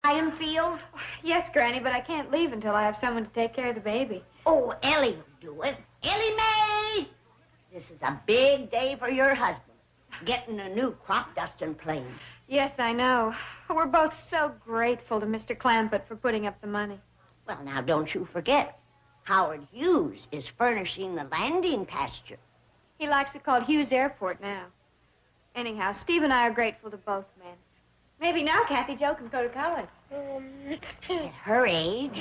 flying field? Yes, Granny, but I can't leave until I have someone to take care of the baby. Oh, Ellie will do it. Ellie Mae! This is a big day for your husband. Getting a new crop dusting plane. Yes, I know. We're both so grateful to Mr. Clampett for putting up the money. Well, now, don't you forget, Howard Hughes is furnishing the landing pasture. He likes it called Hughes Airport now. Anyhow, Steve and I are grateful to both men. Maybe now Kathy Jo can go to college. At her age.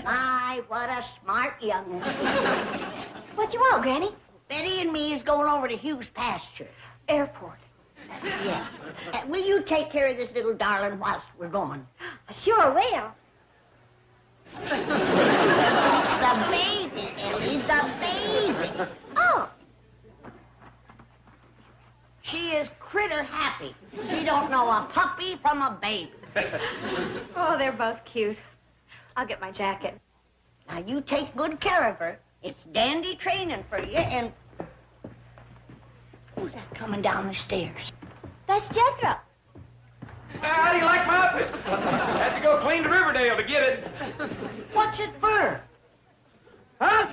My, what a smart young one. What you want, Granny? Betty and me is going over to Hughes pasture. Airport. Yeah. Will you take care of this little darling whilst we're going? I sure will. The baby, Ellie, the baby. Oh. She is critter happy. She don't know a puppy from a baby. Oh, they're both cute. I'll get my jacket. Now, you take good care of her. It's dandy training for you, and... Who's that coming down the stairs? That's Jethro. How do you like my outfit? Had to go clean to Riverdale to get it. What's it for? Huh?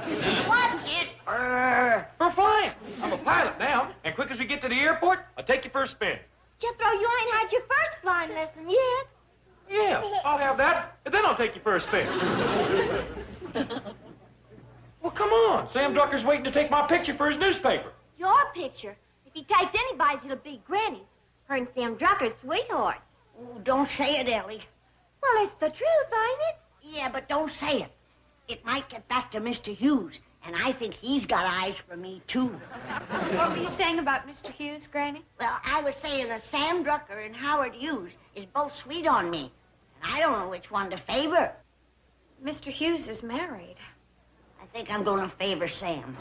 What's it for? For flying. I'm a pilot now, and quick as we get to the airport, I'll take you for a spin. Jethro, you ain't had your first flying lesson yet. Yeah, I'll have that, and then I'll take you for a spin. Well, come on. Sam Drucker's waiting to take my picture for his newspaper. Your picture. If he takes anybody's, it'll be Granny's. Her and Sam Drucker's sweetheart. Oh, don't say it, Ellie. Well, it's the truth, ain't it? Yeah, but don't say it. It might get back to Mr. Hughes, and I think he's got eyes for me, too. What were you saying about Mr. Hughes, Granny? Well, I was saying that Sam Drucker and Howard Hughes is both sweet on me, and I don't know which one to favor. Mr. Hughes is married. I think I'm going to favor Sam.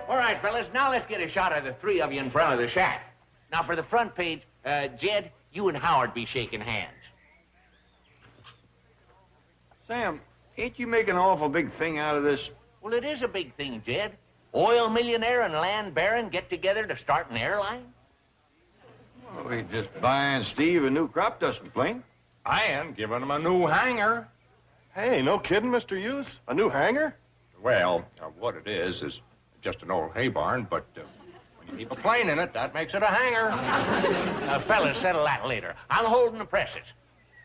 All right, fellas, now let's get a shot of the three of you in front of the shack. Now, for the front page, Jed, you and Howard be shaking hands. Sam, ain't you making an awful big thing out of this? Well, it is a big thing, Jed. Oil millionaire and land baron get together to start an airline? Well, we just buying Steve a new crop dusting plane. And giving him a new hangar. Hey, no kidding, Mr. Hughes? A new hangar? Well, what it is just an old hay barn, but when you keep a plane in it, that makes it a hangar. Fellas, settle that later. I'm holding the presses.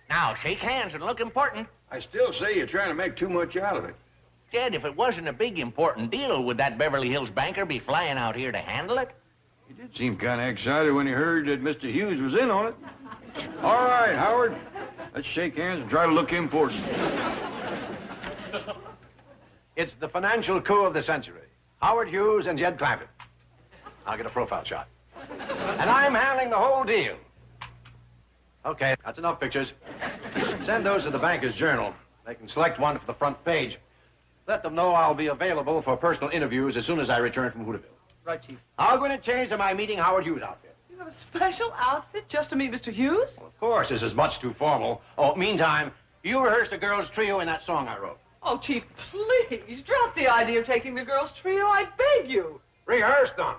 Now, shake hands and look important. I still say you're trying to make too much out of it. Jed, if it wasn't a big, important deal, would that Beverly Hills banker be flying out here to handle it? He did seem kind of excited when he heard that Mr. Hughes was in on it. All right, Howard. Let's shake hands and try to look important. It's the financial coup of the century. Howard Hughes and Jed Clampett. I'll get a profile shot. And I'm handling the whole deal. Okay, that's enough pictures. Send those to the Banker's Journal. They can select one for the front page. Let them know I'll be available for personal interviews as soon as I return from Hooterville. Right, Chief. I'll go in and change to my meeting Howard Hughes outfit. You have a special outfit just to meet Mr. Hughes? Well, of course, this is much too formal. Oh, meantime, you rehearse the girls' trio in that song I wrote. Oh, Chief, please, drop the idea of taking the girls' trio. I beg you. Rehearse them.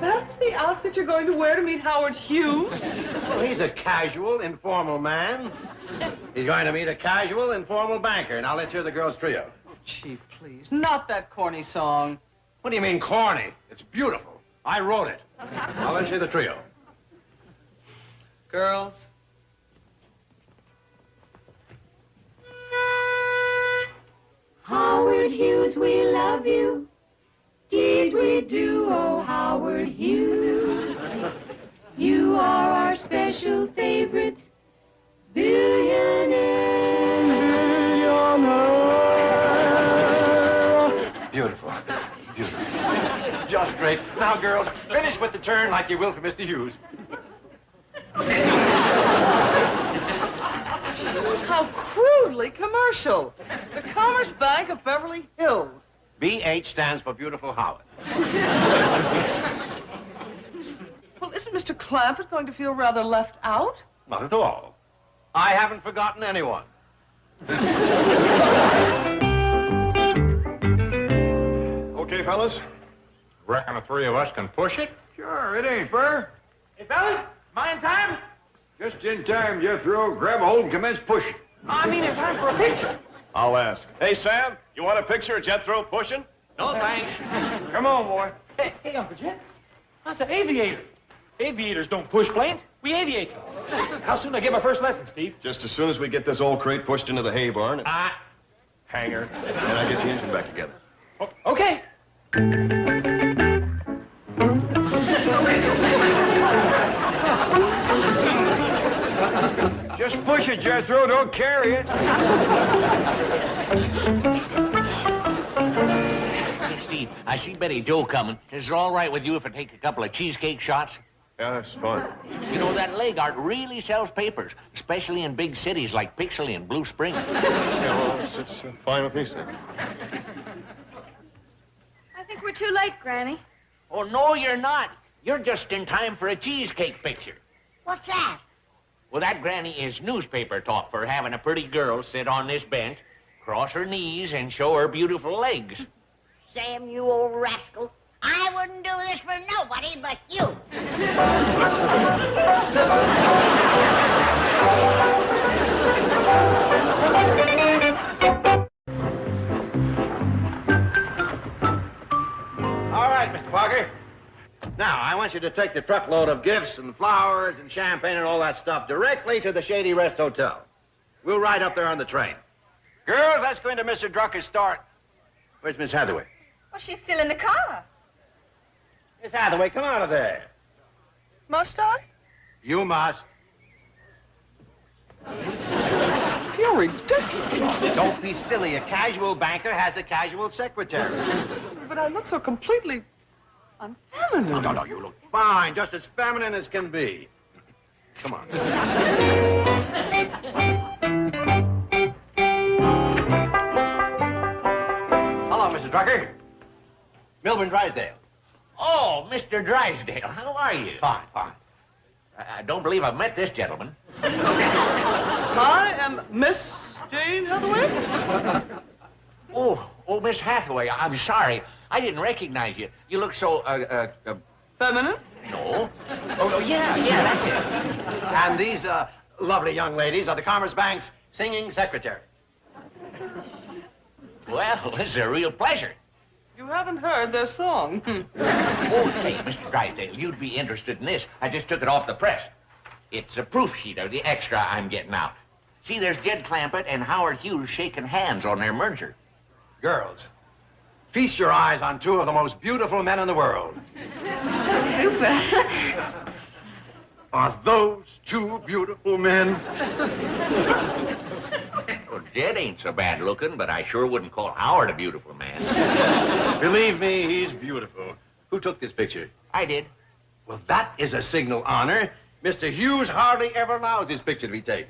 That's the outfit you're going to wear to meet Howard Hughes? Well, he's a casual, informal man. He's going to meet a casual, informal banker. Now let's hear the girls' trio. Oh, Chief, please, not that corny song. What do you mean, corny? It's beautiful. I wrote it. Now let's hear the trio. Girls. Howard Hughes, we love you. Did we do, oh Howard Hughes? You are our special favorite billionaire. Beautiful. Beautiful. Just great. Now, girls, finish with the turn like you will for Mr. Hughes. How crudely commercial. The Commerce Bank of Beverly Hills. BH stands for Beautiful Howard. Well, isn't Mr. Clampett going to feel rather left out? Not at all. I haven't forgotten anyone. fellas? Reckon the three of us can push it? Sure, it ain't fair. Hey, fellas, am I in time? Just in time, Jethro. Grab a hold and commence pushing. I mean in time for a picture. I'll ask. Hey, Sam, you want a picture of Jethro pushing? No, thanks. Come on, boy. Hey, Uncle Jet. How's an aviator? Aviators don't push planes. We aviate them. How soon do I get my first lesson, Steve? Just as soon as we get this old crate pushed into the hay barn and hangar, and I get the engine back together. Okay. Just push it, Jethro. Don't carry it. Hey, Steve, I see Betty Joe coming. Is it all right with you if I take a couple of cheesecake shots? Yeah, that's fine. You know, that leg art really sells papers, especially in big cities like Pixley and Blue Spring. Yeah, well, it's fine with me, sir. I think we're too late, Granny. Oh, no, you're not. You're just in time for a cheesecake picture. What's that? Well, that, Granny, is newspaper talk for having a pretty girl sit on this bench, cross her knees, and show her beautiful legs. Sam, you old rascal. I wouldn't do this for nobody but you. All right, Mr. Parker. Now, I want you to take the truckload of gifts and flowers and champagne and all that stuff directly to the Shady Rest Hotel. We'll ride up there on the train. Girls, let's go into Mr. Drucker's store. Where's Miss Hathaway? Well, she's still in the car. Miss Hathaway, come out of there. Must I? You must. You're ridiculous. Don't be silly. A casual banker has a casual secretary. But I look so completely unfeminine. No, you look fine, just as feminine as can be. Come on. Hello, Mr. Drucker. Milburn Drysdale. Oh, Mr. Drysdale, how are you? Fine, fine. I don't believe I've met this gentleman. I am Miss Jane Hathaway. Oh, Miss Hathaway, I'm sorry. I didn't recognize you. You look so, Feminine? No. Oh, yeah, that's it. And these lovely young ladies are the Commerce Bank's singing secretary. Well, this is a real pleasure. You haven't heard their song. Oh, say, Mr. Drysdale, you'd be interested in this. I just took it off the press. It's a proof sheet of the extra I'm getting out. See, there's Jed Clampett and Howard Hughes shaking hands on their merger. Girls, feast your eyes on two of the most beautiful men in the world. Are those two beautiful men? Well, Jed ain't so bad looking, but I sure wouldn't call Howard a beautiful man. Believe me, he's beautiful. Who took this picture? I did. Well, that is a signal honor. Mr. Hughes hardly ever allows his picture to be taken.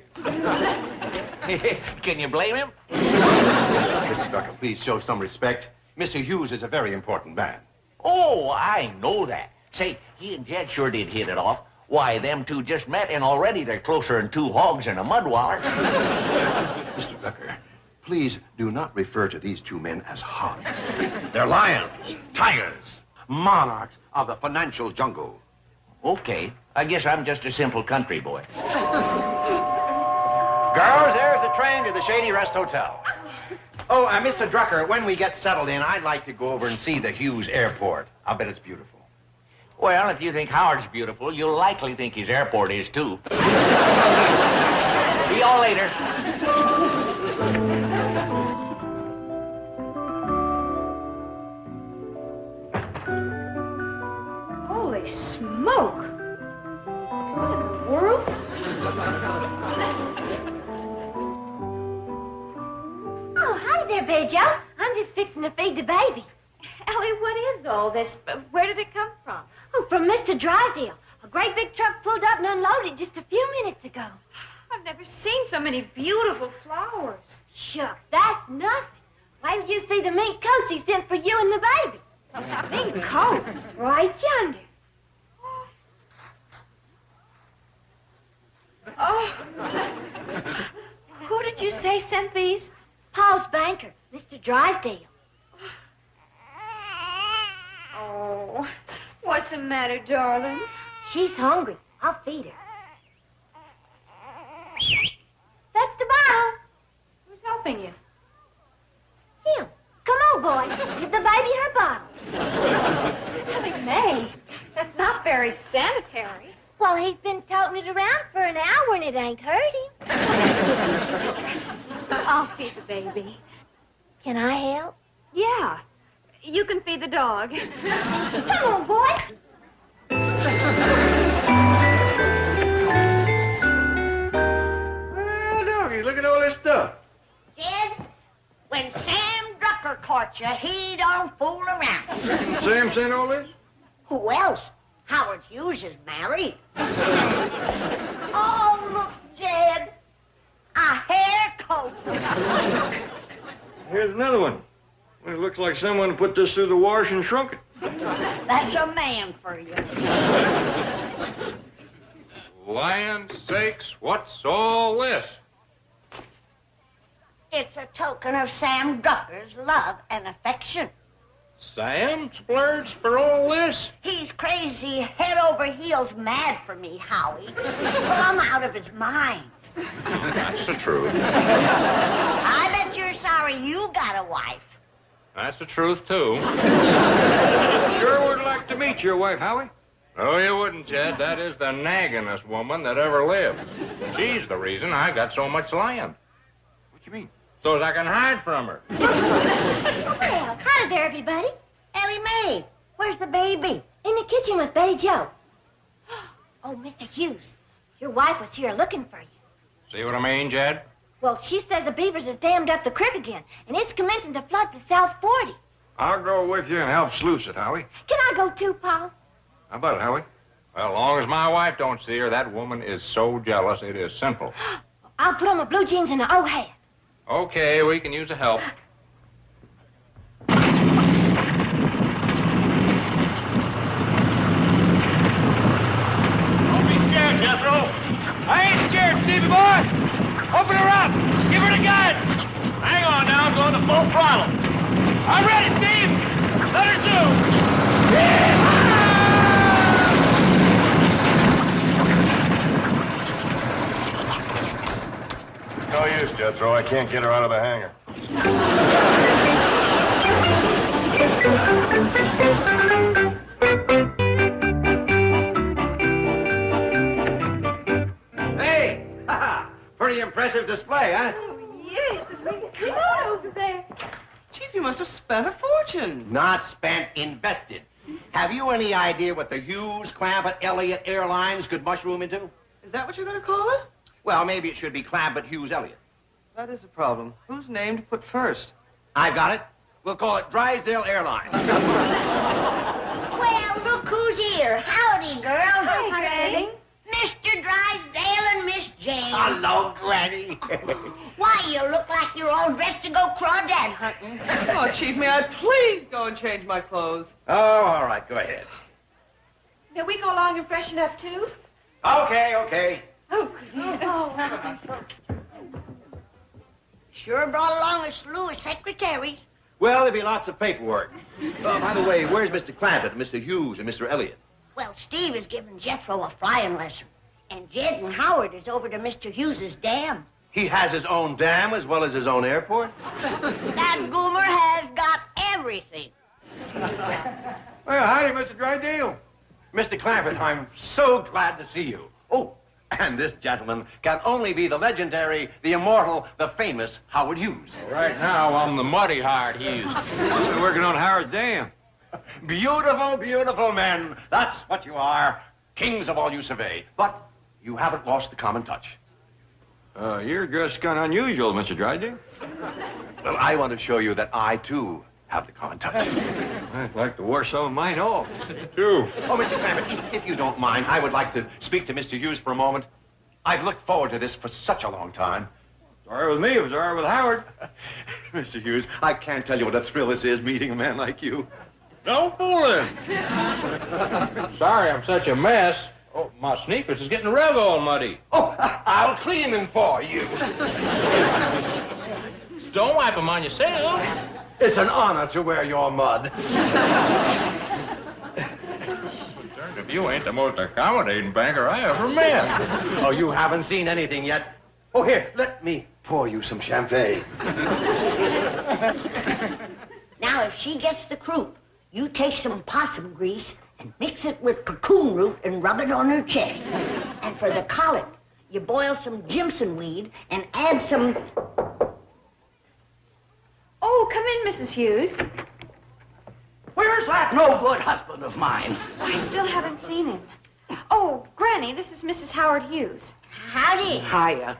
Can you blame him? Mr. Drucker, please show some respect. Mr. Hughes is a very important man. Oh, I know that. Say, he and Jed sure did hit it off. Why, them two just met, and already they're closer than two hogs in a mud waller. Mr. Drucker, please do not refer to these two men as hogs. They're lions, tigers, monarchs of the financial jungle. Okay, I guess I'm just a simple country boy. Girls, there's the train to the Shady Rest Hotel. Oh, Mr. Drucker, when we get settled in, I'd like to go over and see the Hughes Airport. I'll bet it's beautiful. Well, if you think Howard's beautiful, you'll likely think his airport is, too. See y'all later. Holy smoke! What in the world? Oh, howdy there, Betty Joe. I'm just fixing to feed the baby. Ellie, what is all this? Where did it come from? Oh, from Mr. Drysdale. A great big truck pulled up and unloaded just a few minutes ago. I've never seen so many beautiful flowers. Shucks, that's nothing. Wait till you see the mink coats he sent for you and the baby. Mink coats? Right yonder. Oh. Who did you say sent these? Paul's banker, Mr. Drysdale. What's the matter, darling? She's hungry. I'll feed her. Fetch the bottle. Who's helping you? Him. Come on, boy. Give the baby her bottle. Ellie Mae, that's not very sanitary. Well, he's been toting it around for an hour and it ain't hurt him. I'll feed the baby. Can I help? Yeah. You can feed the dog. Come on, boy. Well, doggy, look at all this stuff. Jed, when Sam Drucker caught you, he don't fool around. Sam sent all this? Who else? Howard Hughes is married. Oh, look, Jed. A hair coat. Here's another one. Well, it looks like someone put this through the wash and shrunk it. That's a man for you. Land's sakes, what's all this? It's a token of Sam Drucker's love and affection. Sam splurged for all this? He's crazy, head over heels mad for me, Howie. Well, I'm out of his mind. That's the truth. I bet you're sorry you got a wife. That's the truth, too. Sure would like to meet your wife, Howie. Oh, you wouldn't, Jed. That is the nagginest woman that ever lived. She's the reason I got so much land. What you mean? So as I can hide from her. Well, howdy there, everybody. Ellie Mae, where's the baby? In the kitchen with Betty Jo. Oh, Mr. Hughes, your wife was here looking for you. See what I mean, Jed? Well, she says the beavers has dammed up the creek again, and it's commencing to flood the South 40. I'll go with you and help sluice it, Howie. Can I go too, Pa? How about it, Howie? Well, as long as my wife don't see her, that woman is so jealous, it is simple. I'll put on my blue jeans and an old hat. Okay, we can use the help. Don't be scared, Jethro. I ain't scared, Stevie boy. Open her up. Give her the gun. Hang on now, I'm going to full throttle. I'm ready, Steve. Let her shoot. No use, Jethro. I can't get her out of the hangar. Hey! Pretty impressive display, huh? Yes, Come on over there. Chief, you must have spent a fortune. Not spent, invested. Have you any idea what the Hughes, Clampett, Elliott Airlines could mushroom into? Is that what you're going to call it? Well, maybe it should be Clampett, Hughes, Elliott. That is a problem. Whose name to put first? I've got it. We'll call it Drysdale Airlines. Well, look who's here. Howdy, girl. Hi, Granny. Mr. Drysdale and Miss Jane. Hello, Granny. Why, you look like you're all dressed to go crawdad hunting. Oh, Chief, may I please go and change my clothes? Oh, all right, go ahead. May we go along and freshen up, too? Okay, okay. Oh, goodness. Sure brought along a slew of secretaries. Well, there'll be lots of paperwork. By the way, where's Mr. Clampett, Mr. Hughes, and Mr. Elliott? Well, Steve is giving Jethro a flying lesson. And Jed and Howard is over to Mr. Hughes's dam. He has his own dam as well as his own airport? That goomer has got everything. Well, howdy, Mr. Drysdale. Mr. Clampett, I'm so glad to see you. Oh, and this gentleman can only be the legendary, the immortal, the famous Howard Hughes. Right now, I'm the muddy Howard Hughes. We're working on Howard's dam. Beautiful, beautiful men. That's what you are. Kings of all you survey. But you haven't lost the common touch. You're dressed kind of unusual, Mr. Drysdale. Well, I want to show you that I, too, have the common touch. I'd like to wash some of mine off. Too. Oh, Mr. Clampett, if you don't mind, I would like to speak to Mr. Hughes for a moment. I've looked forward to this for such a long time. It's all right with me. It was all right with Howard. Mr. Hughes, I can't tell you what a thrill this is, meeting a man like you. No fooling. Sorry I'm such a mess. Oh, my sneakers is getting real all muddy. Oh, I'll clean them for you. Don't wipe them on yourself. It's an honor to wear your mud. You ain't the most accommodating banker I ever met. Oh, you haven't seen anything yet. Oh, here, let me pour you some champagne. Now, if she gets the croup, you take some possum grease and mix it with cocoon root and rub it on her chest. And for the colic, you boil some Jimson weed and add some... Oh, come in, Mrs. Hughes. Where's that no-good husband of mine? I still haven't seen him. Oh, Granny, this is Mrs. Howard Hughes. Howdy. Hiya.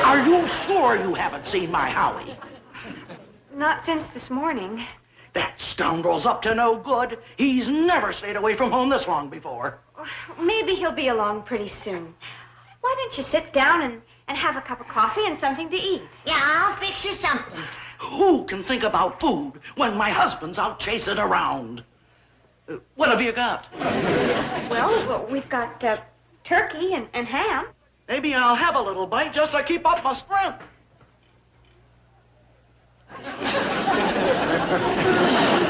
Are you sure you haven't seen my Howie? Not since this morning. That scoundrel's up to no good. He's never stayed away from home this long before. Maybe he'll be along pretty soon. Why don't you sit down and have a cup of coffee and something to eat? Yeah, I'll fix you something. Who can think about food when my husband's out chasing around? What have you got? Well, we've got turkey and ham. Maybe I'll have a little bite just to keep up my strength.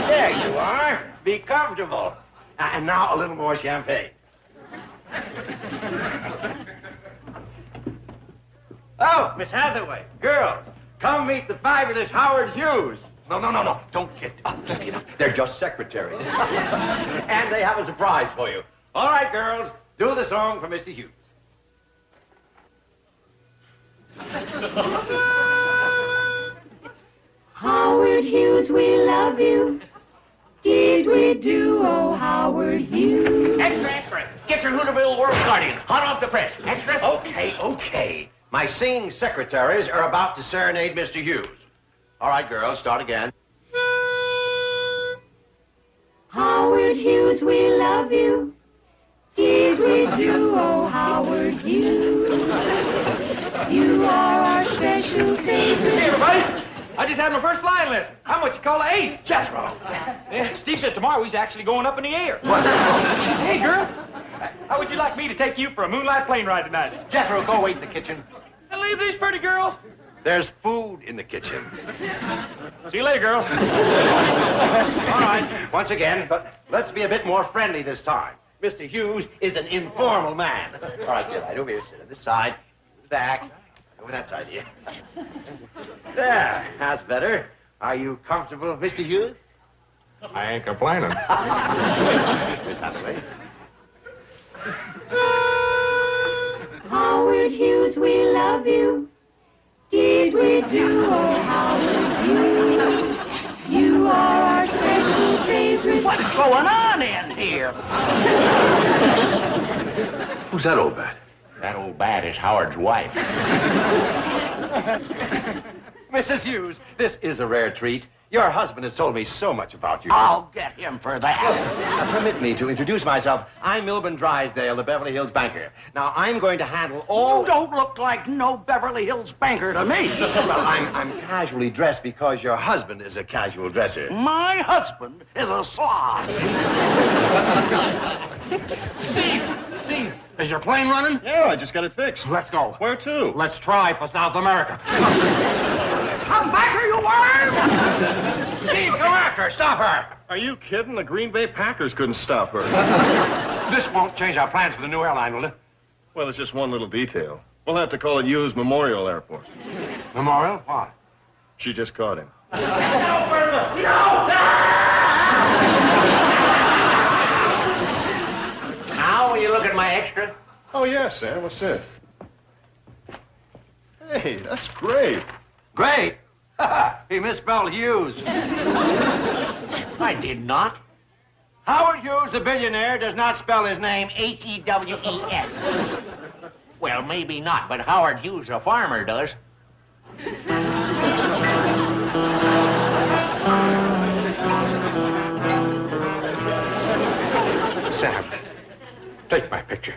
There you are. Be comfortable. And now a little more champagne. Oh, Miss Hathaway, girls, come meet the fabulous Howard Hughes. No. Don't get up. They're just secretaries. And they have a surprise for you. All right, girls, do the song for Mr. Hughes. Howard Hughes, we love you. Did we do, oh, Howard Hughes? Extra. Get your Hooterville World Guardian. Hot off the press. Extra. Okay. My singing secretaries are about to serenade Mr. Hughes. All right, girls, start again. Howard Hughes, we love you. Did we do, oh, Howard Hughes? You are our special favorite. Hey, everybody. I just had my first flying lesson. I'm what you call an ace. Jethro. Yeah, Steve said tomorrow he's actually going up in the air. What? Hey, girls. How would you like me to take you for a moonlight plane ride tonight? Jethro, go wait in the kitchen. And leave these pretty girls. There's food in the kitchen. See you later, girls. All right, once again, but let's be a bit more friendly this time. Mr. Hughes is an informal man. All right, get right over here. Sit on this side, back, over that side here. There, that's better. Are you comfortable, Mr. Hughes? I ain't complaining. Miss Hathaway. Howard Hughes, we love you. Did we do, oh, Howard Hughes? You are our special favorite. What's going on in here? Who's that old bat? That old bat is Howard's wife. Mrs. Hughes, this is a rare treat. Your husband has told me so much about you. I'll get him for that. Now, permit me to introduce myself. I'm Milburn Drysdale, the Beverly Hills banker. Now, I'm going to handle all... You don't look like no Beverly Hills banker to me. Well, I'm casually dressed because your husband is a casual dresser. My husband is a slob. Steve, is your plane running? Yeah, I just got it fixed. Let's go. Where to? Let's try for South America. Come back here, you worm! Steve, go after her. Stop her. Are you kidding? The Green Bay Packers couldn't stop her. This won't change our plans for the new airline, will it? Well, it's just one little detail. We'll have to call it Hughes Memorial Airport. Memorial? Why? She just caught him. Now, will you look at my extra? Oh, yes, Sam. What's this? Hey, that's great. Great. He misspelled Hughes. I did not. Howard Hughes, the billionaire, does not spell his name H-E-W-E-S. Well, maybe not, but Howard Hughes, a farmer, does. Sam, take my picture.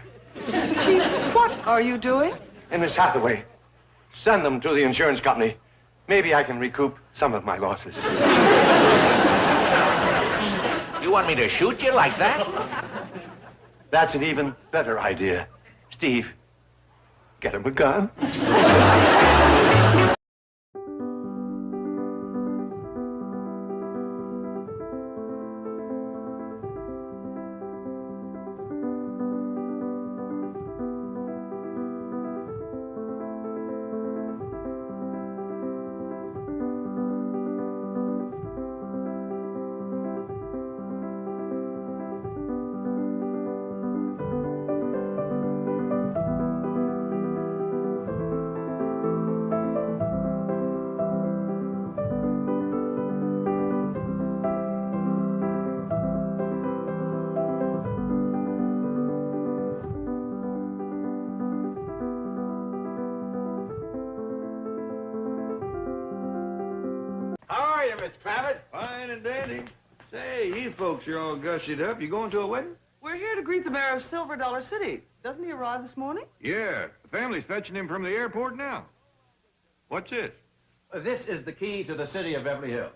Chief, what are you doing? And Miss Hathaway, send them to the insurance company. Maybe I can recoup some of my losses. You want me to shoot you like that? That's an even better idea. Steve, get him a gun. Mr. Clampett? Fine and dandy. Say, you folks are all gussied up. You going to a wedding? We're here to greet the mayor of Silver Dollar City. Doesn't he arrive this morning? Yeah, the family's fetching him from the airport now. What's this? This is the key to the city of Beverly Hills.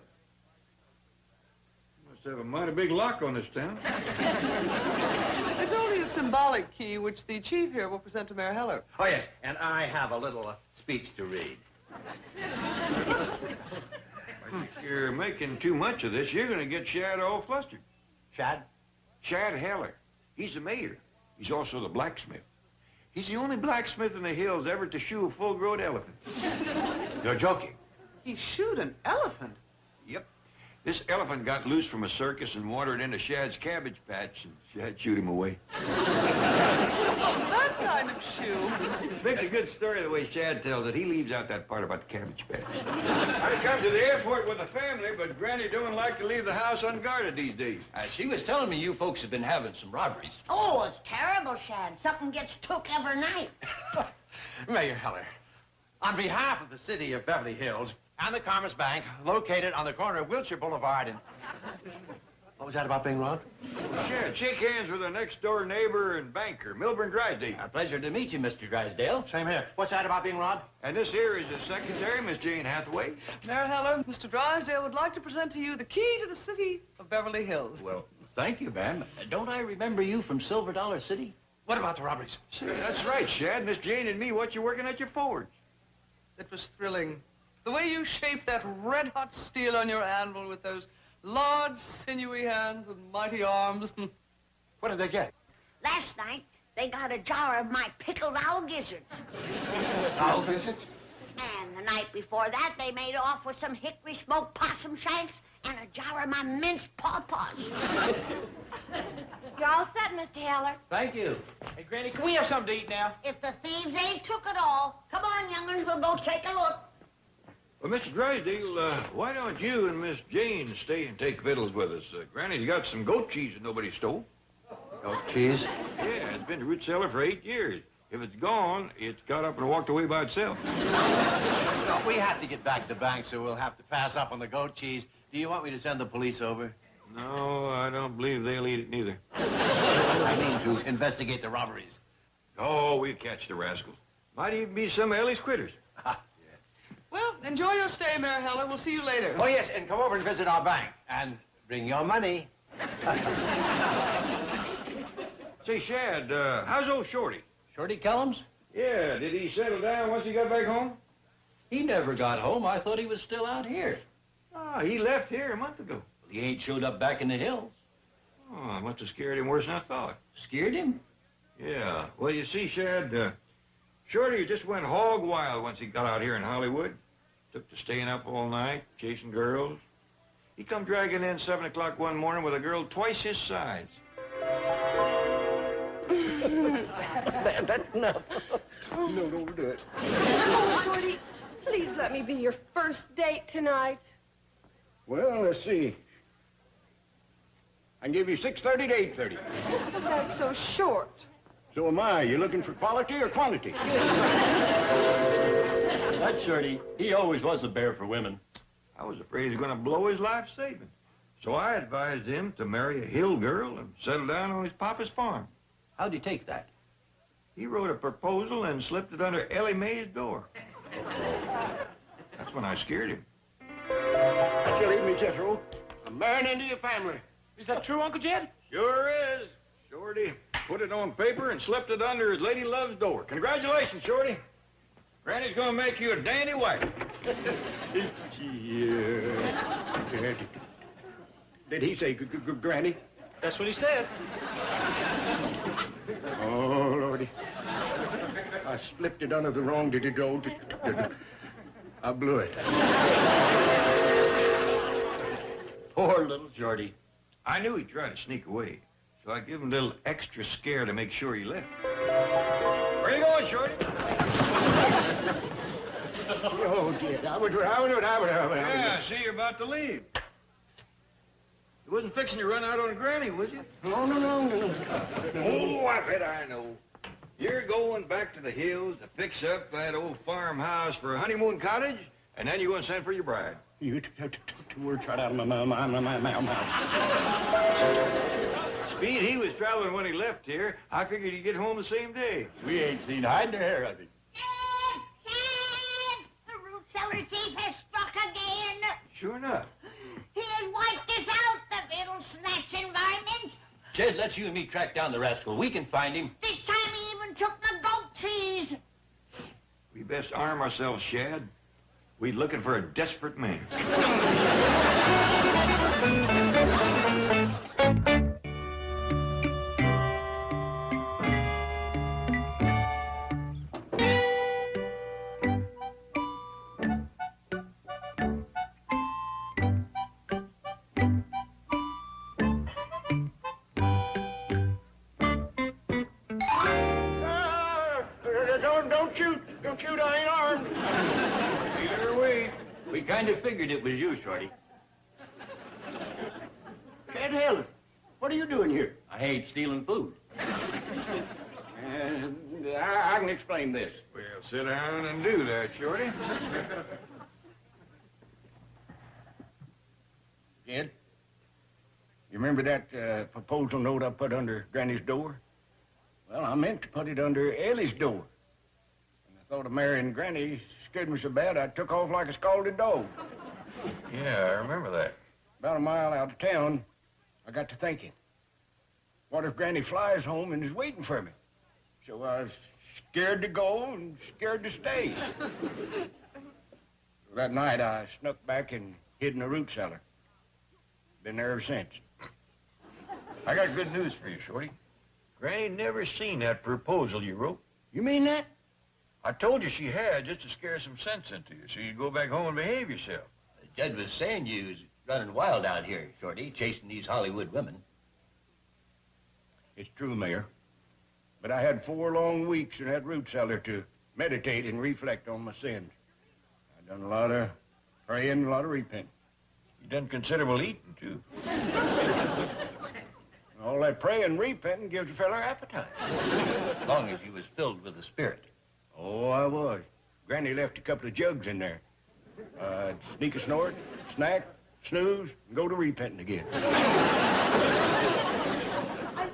Must have a mighty big lock on this town. It's only a symbolic key which the chief here will present to Mayor Heller. Oh, yes, and I have a little speech to read. If you're making too much of this, you're going to get Shad all flustered. Shad? Shad Heller. He's the mayor. He's also the blacksmith. He's the only blacksmith in the hills ever to shoe a full-grown elephant. You're joking. He shoot an elephant? Yep. This elephant got loose from a circus and wandered into Shad's cabbage patch, and Shad shoot him away. That kind of shoe. Makes a good story the way Shad tells it. He leaves out that part about the cabbage patch. I come to the airport with the family, but Granny don't like to leave the house unguarded these days. She was telling me you folks have been having some robberies. Oh, it's terrible, Shad. Something gets took every night. Mayor Heller, on behalf of the city of Beverly Hills and the Commerce Bank, located on the corner of Wilshire Boulevard and... What was that about being robbed? Shad, shake hands with our next-door neighbor and banker, Milburn Drysdale. A pleasure to meet you, Mr. Drysdale. Same here. What's that about being robbed? And this here is his secretary, Miss Jane Hathaway. Mayor Heller, Mr. Drysdale would like to present to you the key to the city of Beverly Hills. Well, thank you, ma'am. Don't I remember you from Silver Dollar City? What about the robberies? See, that's right, Shad. Miss Jane and me, what you working at your forge? It was thrilling. The way you shaped that red-hot steel on your anvil with those large, sinewy hands and mighty arms. What did they get? Last night, they got a jar of my pickled owl gizzards. Owl gizzards? And the night before that, they made off with some hickory smoked possum shanks and a jar of my minced pawpaws. You're all set, Mr. Heller. Thank you. Hey, Granny, can we have something to eat now? If the thieves ain't took it all, come on, young'uns, we'll go take a look. Well, Mr. Drysdale, why don't you and Miss Jane stay and take victuals with us? Granny's got some goat cheese that nobody stole. Goat cheese? Yeah, it's been in the root cellar for 8 years. If it's gone, it's got up and walked away by itself. No, we have to get back to the bank, so we'll have to pass up on the goat cheese. Do you want me to send the police over? No, I don't believe they'll eat it neither. I mean to investigate the robberies. Oh, we'll catch the rascals. Might even be some of Ellie's critters. Well, enjoy your stay, Mayor Heller. We'll see you later. Oh, yes, and come over and visit our bank. And bring your money. Say, Shad, how's old Shorty? Shorty Kellums? Yeah, did he settle down once he got back home? He never got home. I thought he was still out here. Oh, he left here a month ago. He ain't showed up back in the hills. Oh, I must have scared him worse than I thought. Scared him? Yeah. Well, you see, Shad, Shorty just went hog wild once he got out here in Hollywood. Took to staying up all night, chasing girls. He come dragging in 7 o'clock one morning with a girl twice his size. That's enough. No, don't do it. Oh, Shorty, please let me be your first date tonight. Well, let's see. I can give you 6:30 to 8:30. But that's so short. So am I. You looking for quality or quantity? That Shorty, he always was a bear for women. I was afraid he was going to blow his life savings. So I advised him to marry a hill girl and settle down on his papa's farm. How'd he take that? He wrote a proposal and slipped it under Ellie Mae's door. That's when I scared him. That's your evening, Jethro. I'm marrying into your family. Is that true, Uncle Jed? Sure is. Shorty put it on paper and slipped it under his lady love's door. Congratulations, Shorty. Granny's gonna make you a dandy wife. Yeah. Did he say Granny? That's what he said. Oh, Lordy. I slipped it under the wrong door. I blew it. Poor little Shorty. I knew he'd try to sneak away, so I gave him a little extra scare to make sure he left. Where you going, Shorty? Oh, dear. Yeah, I see you're about to leave. You wasn't fixing to run out on Granny, was you? No. Oh, I bet I know. You're going back to the hills to fix up that old farmhouse for a honeymoon cottage, and then you're going to send for your bride. You took two words right out of my mouth. Speed, he was traveling when he left here. I figured he'd get home the same day. We ain't seen hide nor hair of him. The root cellar thief has struck again. Sure enough. He has wiped us out, the little snatching varmint. Jed, let you and me track down the rascal. We can find him. This time he even took the goat cheese. We best arm ourselves, Shad. We're looking for a desperate man. Don't shoot. Don't shoot. I ain't armed. Either way. We kind of figured it was you, Shorty. Shad Helen, what are you doing here? I ain't stealing food. I can explain this. Well, sit down and do that, Shorty. Jed, you remember that proposal note I put under Granny's door? Well, I meant to put it under Ellie's door. And I thought of marrying Granny scared me so bad I took off like a scalded dog. Yeah, I remember that. About a mile out of town, I got to thinking, what if Granny flies home and is waiting for me? So I was scared to go and scared to stay. So that night, I snuck back and hid in the root cellar. Been there ever since. I got good news for you, Shorty. Granny never seen that proposal you wrote. You mean that? I told you she had, just to scare some sense into you, so you'd go back home and behave yourself. Jed was saying you was running wild out here, Shorty, chasing these Hollywood women. It's true, Mayor. But I had 4 long weeks in that root cellar to meditate and reflect on my sins. I done a lot of praying, a lot of repenting. You done considerable eating, too. All that praying and repenting gives a fella appetite. As long as you was filled with the Spirit. Oh, I was. Granny left a couple of jugs in there. Sneak a snort, snack, snooze, and go to repenting again. I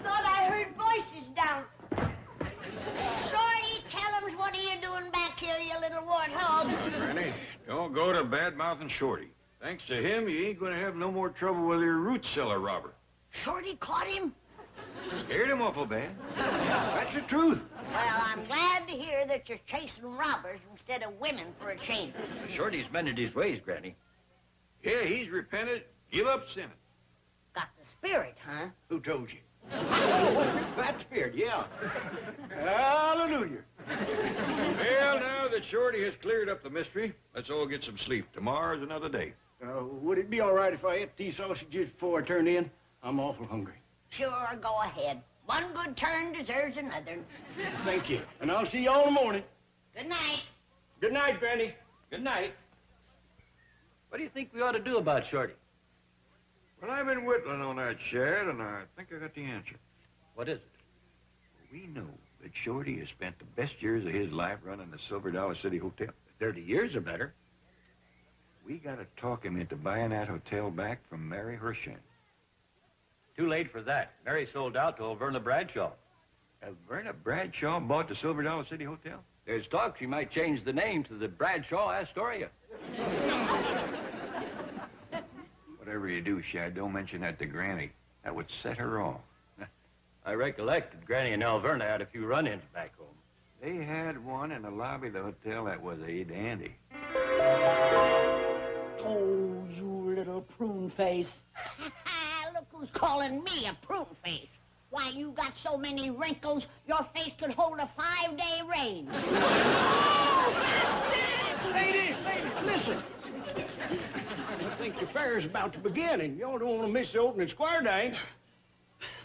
thought I heard voices down. Shorty, tell 'em what are you doing back here, you little warthog? Granny, don't go to bad-mouthing Shorty. Thanks to him, you ain't gonna have no more trouble with your root cellar robber. Shorty caught him? Scared him awful bad. That's the truth. Well, I'm glad to hear that you're chasing robbers instead of women for a change. Shorty's mended his ways, Granny. Yeah, he's repented. Give up sinning. Got the spirit, huh? Who told you? Oh, that spirit, yeah. Hallelujah. Well, now that Shorty has cleared up the mystery, let's all get some sleep. Tomorrow's another day. Would it be all right if I ate these sausages before I turn in? I'm awful hungry. Sure, go ahead. One good turn deserves another. Thank you. And I'll see y'all in the morning. Good night. Good night, Granny. Good night. What do you think we ought to do about Shorty? Well, I've been whittling on that, Shad, and I think I got the answer. What is it? We know that Shorty has spent the best years of his life running the Silver Dollar City Hotel. 30 years or better. We gotta talk him into buying that hotel back from Mary Hersham. Too late for that. Mary sold out to Verna Bradshaw. Verna Bradshaw bought the Silver Dollar City Hotel? There's talk she might change the name to the Bradshaw Astoria. Whatever you do, Shad, don't mention that to Granny. That would set her off. I recollect that Granny and Alverna had a few run-ins back home. They had one in the lobby of the hotel that was a dandy. Oh, you little prune face. Look who's calling me a prune face. Why, you got so many wrinkles, your face could hold a 5-day rain. Lady, listen. I think your fair is about to begin, and y'all don't want to miss the opening square dance.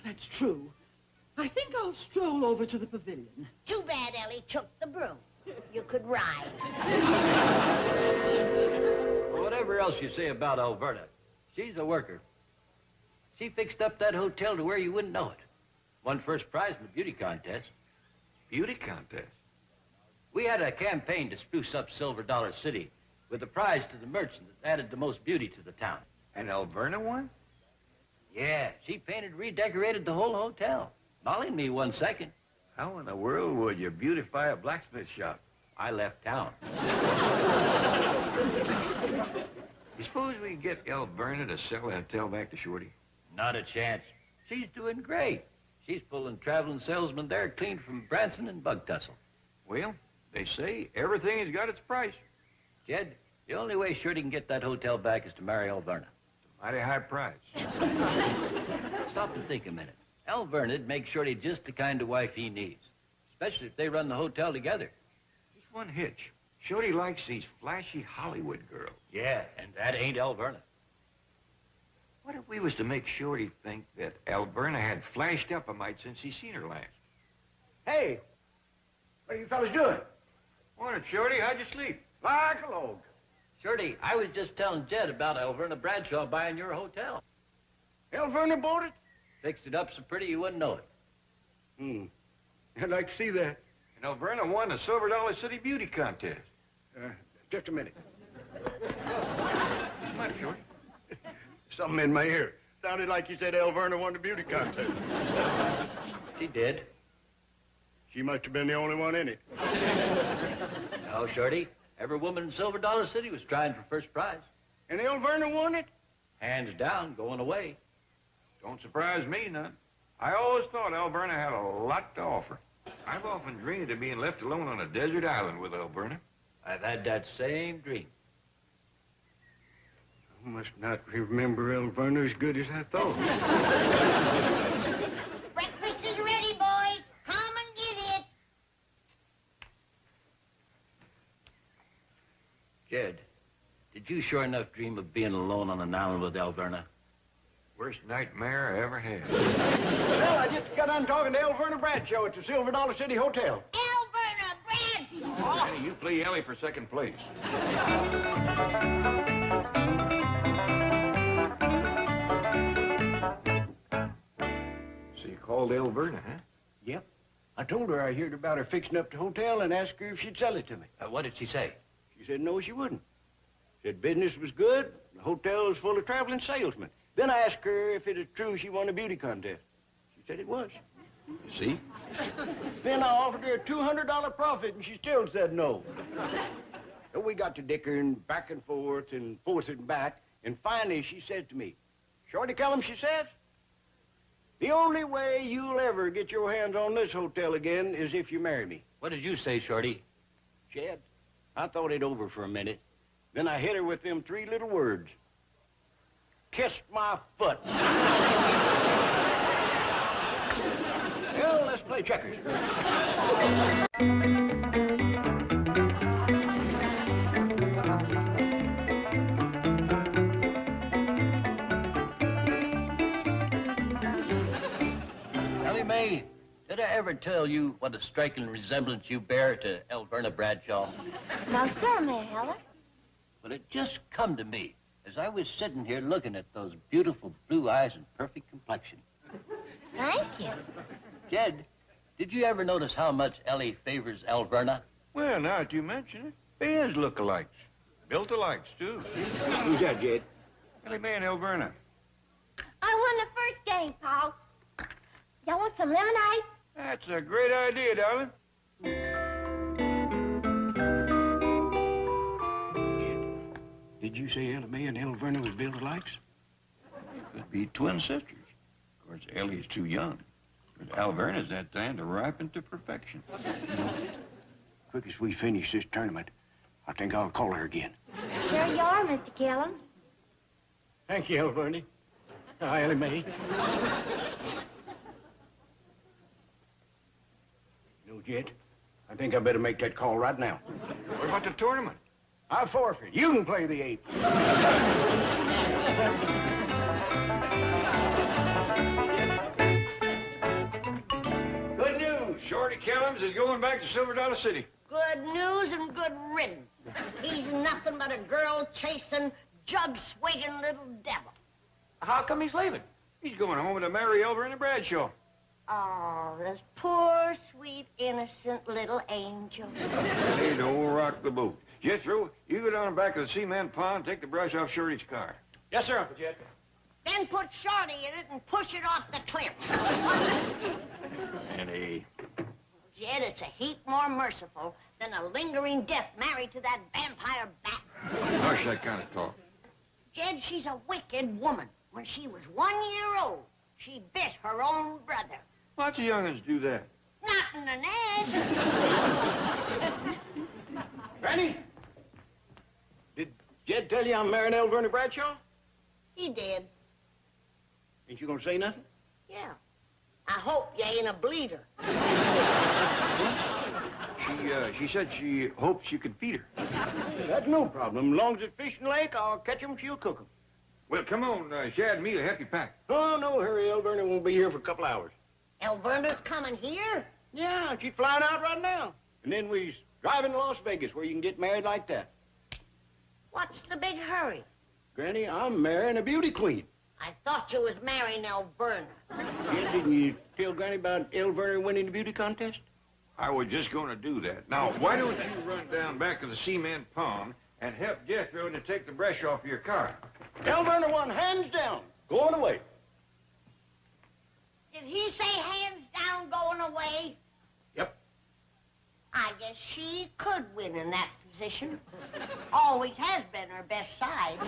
That's true. I think I'll stroll over to the pavilion. Too bad Ellie took the broom. You could ride. Well, whatever else you say about Alverna, she's a worker. She fixed up that hotel to where you wouldn't know it. Won first prize in the beauty contest. Beauty contest? We had a campaign to spruce up Silver Dollar City with a prize to the merchant that added the most beauty to the town. And Alverna won? Yeah, she painted and redecorated the whole hotel. Molly and me won second. How in the world would you beautify a blacksmith shop? I left town. You suppose we can get Alverna to sell the hotel back to Shorty? Not a chance. She's doing great. She's pulling traveling salesmen there clean from Branson and Bug Tussle. Well, they say everything has got its price. Jed, the only way Shorty can get that hotel back is to marry Alverna. Mighty high price. Stop and think a minute. Alverna'd make Shorty just the kind of wife he needs, especially if they run the hotel together. Just one hitch. Shorty likes these flashy Hollywood girls. Yeah, and that ain't Alverna. What if we was to make Shorty think that Alverna had flashed up a mite since he seen her last? Hey, what are you fellas doing? Morning, Shorty. How'd you sleep? Like a log. Shorty, I was just telling Jed about Alverna Bradshaw buying your hotel. Alverna bought it? Fixed it up so pretty you wouldn't know it. I'd like to see that. And Alverna won the Silver Dollar City Beauty Contest. Just a minute. What's the matter, Shorty? Something in my ear. Sounded like you said Alverna won the beauty contest. She did. She must have been the only one in it. No, Shorty. Every woman in Silver Dollar City was trying for first prize. And Alverna won it? Hands down, going away. Don't surprise me none. I always thought Alverna had a lot to offer. I've often dreamed of being left alone on a desert island with Alverna. I've had that same dream. I must not remember Alverna as good as I thought. Breakfast is ready, boys. Come and get it. Jed, did you sure enough dream of being alone on an island with Alverna? Worst nightmare I ever had. Well, I just got on talking to Alverna Bradshaw at the Silver Dollar City Hotel. Alverna Bradshaw! Danny, you play Ellie for second place. So you called Alverna, huh? Yep. I told her I heard about her fixing up the hotel and asked her if she'd sell it to me. What did she say? She said no, she wouldn't. Said business was good, the hotel was full of traveling salesmen. Then I asked her if it was true she won a beauty contest. She said it was. You see? Then I offered her a $200 profit, and she still said no. So we got to dickering back and forth and back, and finally she said to me, Shorty Kellum, she says, the only way you'll ever get your hands on this hotel again is if you marry me. What did you say, Shorty? Jed, I thought it over for a minute. Then I hit her with them three little words. Kissed my foot. Well, let's play checkers. Ellie Mae, did I ever tell you what a striking resemblance you bear to Alverna Bradshaw? No, sir, may I, Ella? Well, it just come to me as I was sitting here looking at those beautiful blue eyes and perfect complexion. Thank you. Jed, did you ever notice how much Ellie favors Alverna? Well, now that you mention it, they is look-alikes. Built-alikes, too. Who's that, Jed? Ellie Mae and Alverna. I won the first game, Paul. Y'all want some lemonade? That's a great idea, darling. Did you say Ellie Mae and Alverna was built-alikes? Could be twin sisters. Of course, Ellie's too young. But Alverna's that time to ripen to perfection. Quick as we finish this tournament, I think I'll call her again. Here you are, Mr. Kellum. Thank you, Alverna. Hi, Ellie Mae. No, Jed, I think I better make that call right now. What about the tournament? I forfeit. You can play the ape. Good news. Shorty Kellums is going back to Silver Dollar City. Good news and good riddance. He's nothing but a girl-chasing, jug-swigging little devil. How come he's leaving? He's going home to marry Alverna Bradshaw. Oh, this poor, sweet, innocent little angel. Hey, don't rock the boat. Jethro, you go down the back of the cement pond and take the brush off Shorty's car. Yes, sir, Uncle Jed. Then put Shorty in it and push it off the cliff. Annie. Jed, it's a heap more merciful than a lingering death married to that vampire bat. Hush that kind of talk. Jed, she's a wicked woman. When she was 1 year old, she bit her own brother. Lots of young'uns do that. Not in an egg. Granny? Did Jed tell you I'm marrying L. Vernon Bradshaw? He did. Ain't you gonna say nothing? Yeah. I hope you ain't a bleeder. She said she hopes you can feed her. That's no problem. As long as it's fish and lake, I'll catch 'em, she'll cook 'em. Well, come on, Shad and me will help you pack. Oh, no hurry. L. Vernon won't be here for a couple hours. Alverna's coming here? Yeah, she's flying out right now. And then we's driving to Las Vegas where you can get married like that. What's the big hurry? Granny, I'm marrying a beauty queen. I thought you was marrying Alverna. Yeah, didn't you tell Granny about L. Vernon winning the beauty contest? I was just going to do that. Now, why don't you run down back to the cement pond and help Jethro to take the brush off your car? L. Vernon won hands down. Going away. Did he say hands down going away? Yep. I guess she could win in that position. Always has been her best side.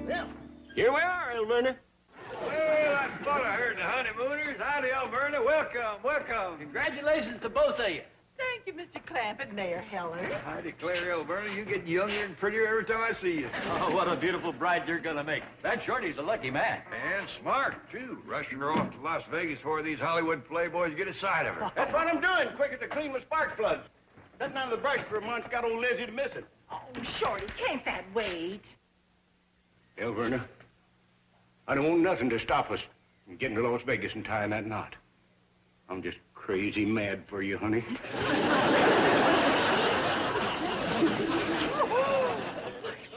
Well, here we are, L. Vernon. Well, I thought I heard the honeymooners. Howdy, Alverna. Welcome, welcome. Congratulations to both of you. Thank you, Mr. Clampett, Mayor Heller. I declare, Alverna, you get younger and prettier every time I see you. Oh, what a beautiful bride you're gonna make. That Shorty's a lucky man. And smart, too. Rushing her off to Las Vegas before these Hollywood playboys get a sight of her. That's what I'm doing, quicker to clean my spark plugs. Sitting on the brush for a month got old Lizzie to missing. Oh, Shorty, can't that wait? L. Vernon, I don't want nothing to stop us from getting to Las Vegas and tying that knot. I'm just crazy mad for you, honey.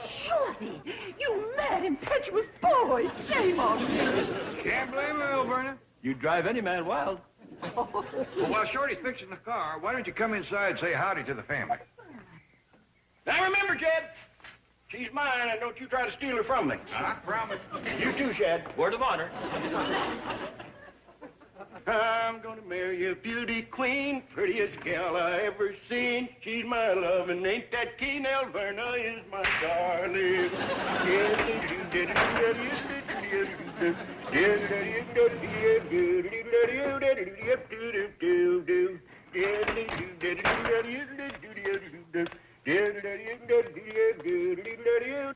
Shorty, you mad, impetuous boy. Shame on you. Can't blame her, Alverna. You'd drive any man wild. Well, while Shorty's fixing the car, why don't you come inside and say howdy to the family? Now remember, Jed, she's mine, and don't you try to steal her from me. I promise. You too, Shad. Word of honor. I'm gonna marry a beauty queen, prettiest gal I ever seen. She's my love, and ain't that keen? Alverna is my darling.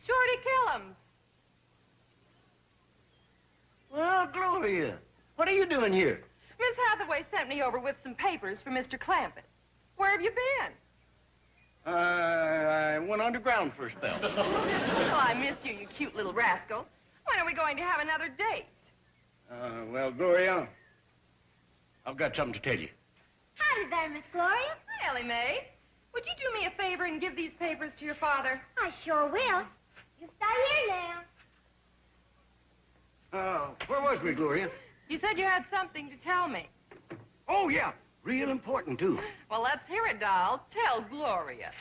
Shorty Killums. Well, Gloria, what are you doing here? Miss Hathaway sent me over with some papers for Mr. Clampett. Where have you been? I went underground for a spell. Well, I missed you, you cute little rascal. When are we going to have another date? Well, Gloria, I've got something to tell you. Howdy there, Miss Gloria. Hi, Ellie Mae. Would you do me a favor and give these papers to your father? I sure will. You stay here now. Where was we, Gloria? You said you had something to tell me. Oh, yeah, real important, too. Well, let's hear it, doll. Tell Gloria.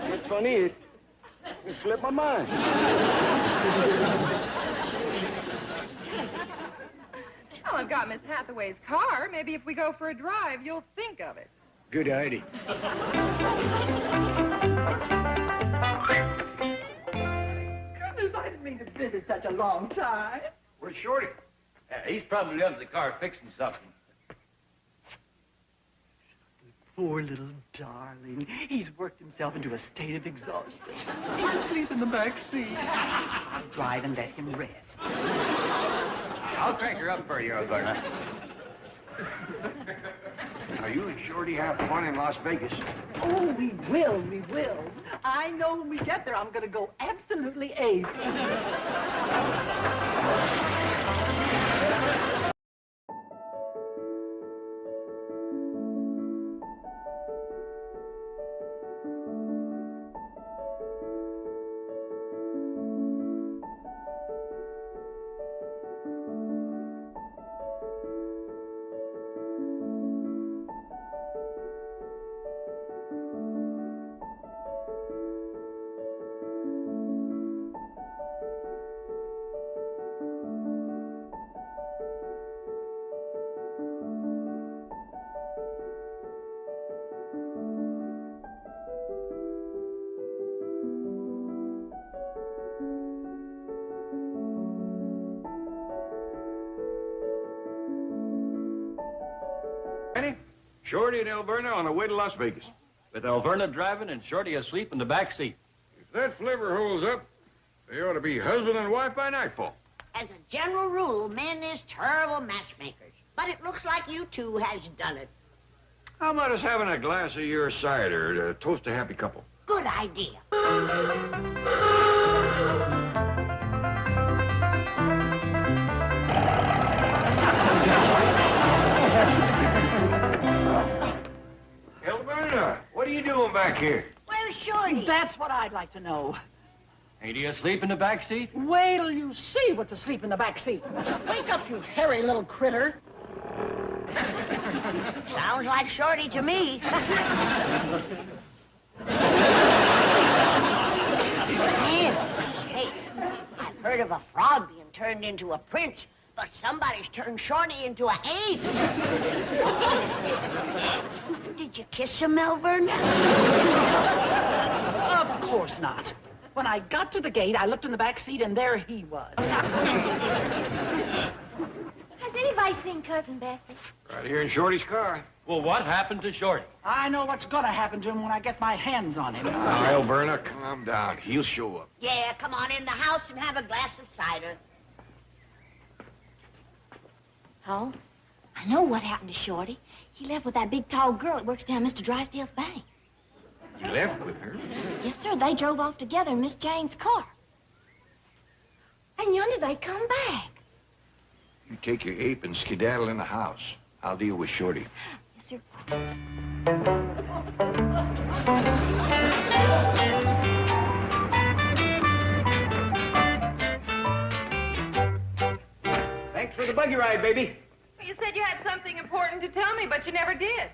That's funny. It slipped my mind. Well, I've got Miss Hathaway's car. Maybe if we go for a drive, you'll think of it. Good idea. Goodness, I didn't mean to visit such a long time. Where's Shorty? He's probably under the car fixing something. Poor little darling. He's worked himself into a state of exhaustion. He'll sleep in the back seat. Drive and let him rest. I'll crank her up for you, Alverna. Now, you and Shorty have fun in Las Vegas. Oh, we will, we will. I know when we get there, I'm going to go absolutely ape. Shorty and Alverna on the way to Las Vegas. With Alverna driving and Shorty asleep in the back seat. If that flivver holds up, they ought to be husband and wife by nightfall. As a general rule, men is terrible matchmakers. But it looks like you two has done it. How about us having a glass of your cider to toast a happy couple? Good idea. Alverna, what are you doing back here? Where's Shorty? That's what I'd like to know. Ain't he asleep in the back seat? Wait till you see what's asleep in the back seat. Wake up, you hairy little critter. Sounds like Shorty to me. Man, sakes. I've heard of a frog being turned into a prince, but somebody's turned Shorty into a ape. Did you kiss him, Alverna? Of course not. When I got to the gate, I looked in the back seat, and there he was. Has anybody seen Cousin Bessie? Right here in Shorty's car. Well, what happened to Shorty? I know what's gonna happen to him when I get my hands on him. Now, Alverna, calm down. He'll show up. Yeah, come on in the house and have a glass of cider. Oh, I know what happened to Shorty. He left with that big, tall girl that works down Mr. Drysdale's bank. You left with her? Yes, sir. They drove off together in Miss Jane's car. And yonder they come back. You take your ape and skedaddle in the house. I'll deal with Shorty. Yes, sir. Thanks for the buggy ride, baby. Well, you said you had something important to tell me, but you never did.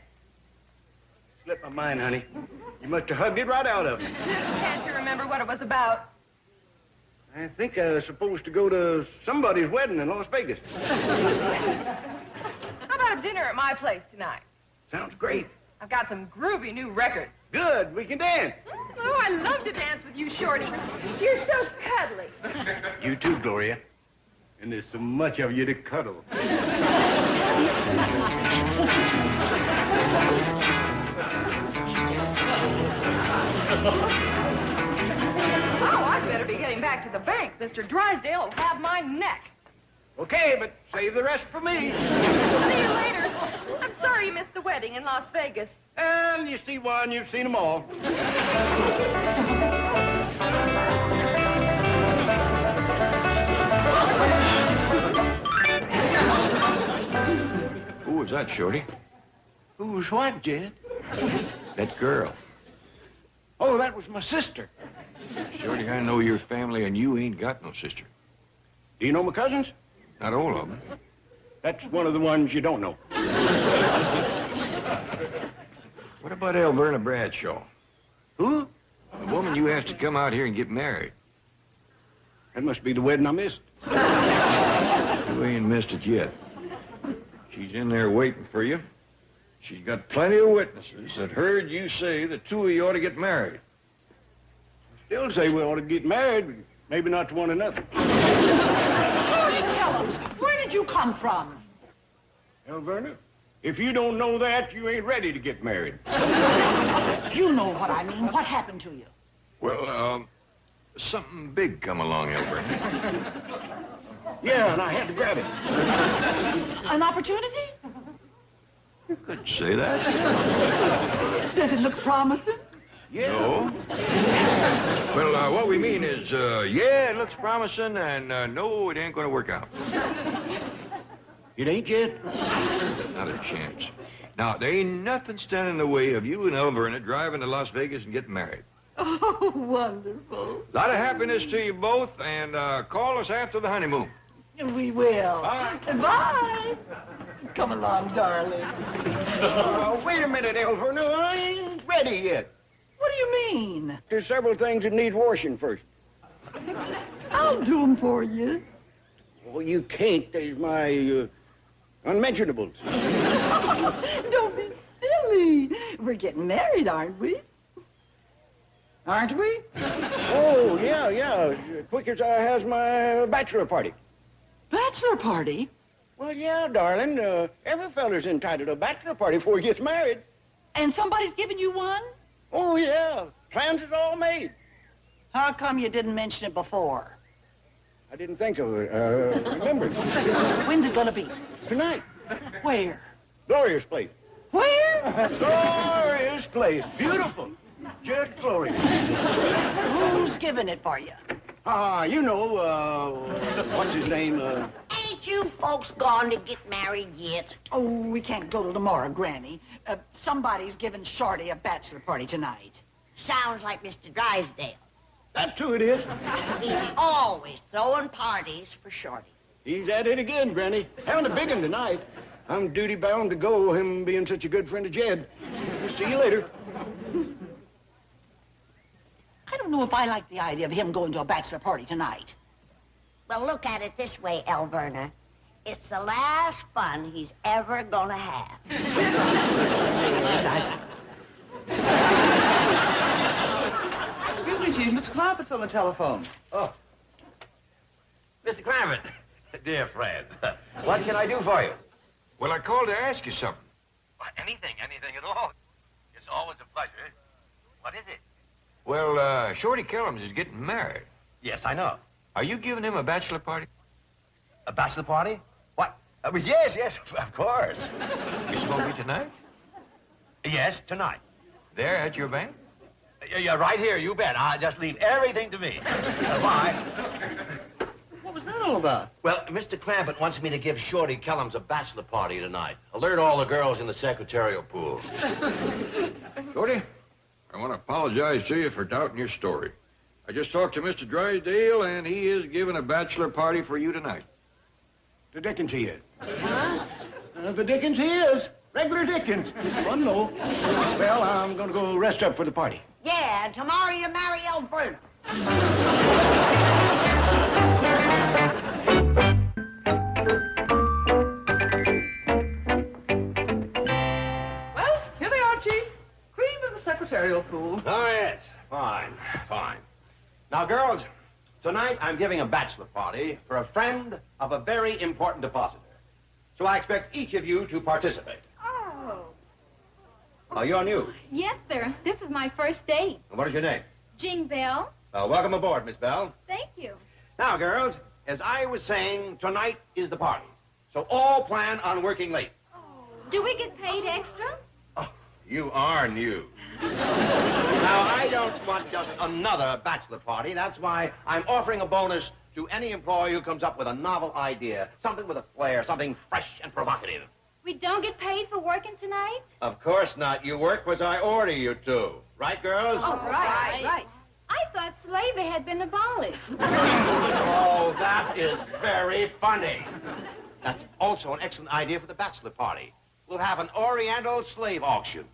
Slipped my mind, honey. You must have hugged it right out of me. Can't you remember what it was about? I think I was supposed to go to somebody's wedding in Las Vegas. How about dinner at my place tonight? Sounds great. I've got some groovy new records. Good, we can dance. Oh, I love to dance with you, Shorty. You're so cuddly. You too, Gloria. And there's so much of you to cuddle. Oh, I'd better be getting back to the bank. Mr. Drysdale will have my neck. Okay, but save the rest for me. See you later. I'm sorry you missed the wedding in Las Vegas. And you see one, you've seen them all. Who was that, Shorty? Who's what, Jed? That girl. Oh, that was my sister. Shorty, I know your family, and you ain't got no sister. Do you know my cousins? Not all of them. That's one of the ones you don't know. What about Alverna Bradshaw? Who? The woman you asked to come out here and get married. That must be the wedding I missed. You ain't missed it yet. She's in there waiting for you. She's got plenty of witnesses that heard you say the two of you ought to get married. Still say we ought to get married, but maybe not to one another. Shorty Kellums, where did you come from? Alverna, if you don't know that, you ain't ready to get married. You know what I mean. What happened to you? Well, something big come along, Alverna. Yeah, and I had to grab it. An opportunity? You couldn't say that. Does it look promising? Yeah. No. Well, what we mean is, yeah, it looks promising, and no, it ain't gonna work out. It ain't yet? Not a chance. Now, there ain't nothing standing in the way of you and Alverna driving to Las Vegas and getting married. Oh, wonderful. A lot of happiness to you both, and call us after the honeymoon. We will. Bye. Bye. Come along, darling. Wait a minute, Alverna. I ain't ready yet. What do you mean? There's several things that need washing first. I'll do them for you. Well, you can't. There's my unmentionables. Don't be silly. We're getting married, aren't we? Aren't we? Oh, yeah. Quick as I has my bachelor party. Bachelor party? Well, yeah, darling. Every feller's entitled to a bachelor party before he gets married. And somebody's giving you one? Oh, yeah. Plans is all made. How come you didn't mention it before? I didn't think of it. Remember. When's it gonna be? Tonight. Where? Gloria's place. Where? Gloria's place. Beautiful. Just glorious. Who's giving it for you? You know, what's his name? Ain't you folks gone to get married yet? Oh, we can't go till tomorrow, Granny. Somebody's giving Shorty a bachelor party tonight. Sounds like Mr. Drysdale. That's who it is. He's always throwing parties for Shorty. He's at it again, Granny. Having a big one tonight. I'm duty-bound to go, him being such a good friend of Jed. See you later. I don't know if I like the idea of him going to a bachelor party tonight. Well, look at it this way, Alverna. It's the last fun he's ever gonna have. Excuse me, Chief. Mr. Clampett's on the telephone. Oh. Mr. Clammett, dear friend, what can I do for you? Well, I called to ask you something. Anything at all. It's always a pleasure. What is it? Well, Shorty Kellums is getting married. Yes, I know. Are you giving him a bachelor party? A bachelor party? What? Yes, of course. It's gonna be tonight? Yes, tonight. There at your bank? Yeah, right here, you bet. I'll just leave everything to me. Bye. What was that all about? Well, Mr. Clampett wants me to give Shorty Kellums a bachelor party tonight. Alert all the girls in the secretarial pool. Shorty, I want to apologize to you for doubting your story. I just talked to Mr. Drysdale, and he is giving a bachelor party for you tonight. The Dickens he is. Huh? The Dickens he is. Regular Dickens. One no. Well, I'm going to go rest up for the party. Yeah, and tomorrow you marry Alberta. Well, here they are, Chief. Cream in the secretarial pool. Oh, yes. Fine. Now, girls, tonight I'm giving a bachelor party for a friend of a very important depositor. So I expect each of you to participate. Oh, you're new. Yes, sir. This is my first date. And what is your name? Jean Bell. Welcome aboard, Miss Bell. Thank you. Now, girls, as I was saying, tonight is the party. So all plan on working late. Do we get paid extra? You are new. Now, I don't want just another bachelor party. That's why I'm offering a bonus to any employee who comes up with a novel idea, something with a flair, something fresh and provocative. We don't get paid for working tonight? Of course not. You work as I order you to. Right, girls? Oh, right. I thought slavery had been abolished. Oh, that is very funny. That's also an excellent idea for the bachelor party. We'll have an Oriental slave auction.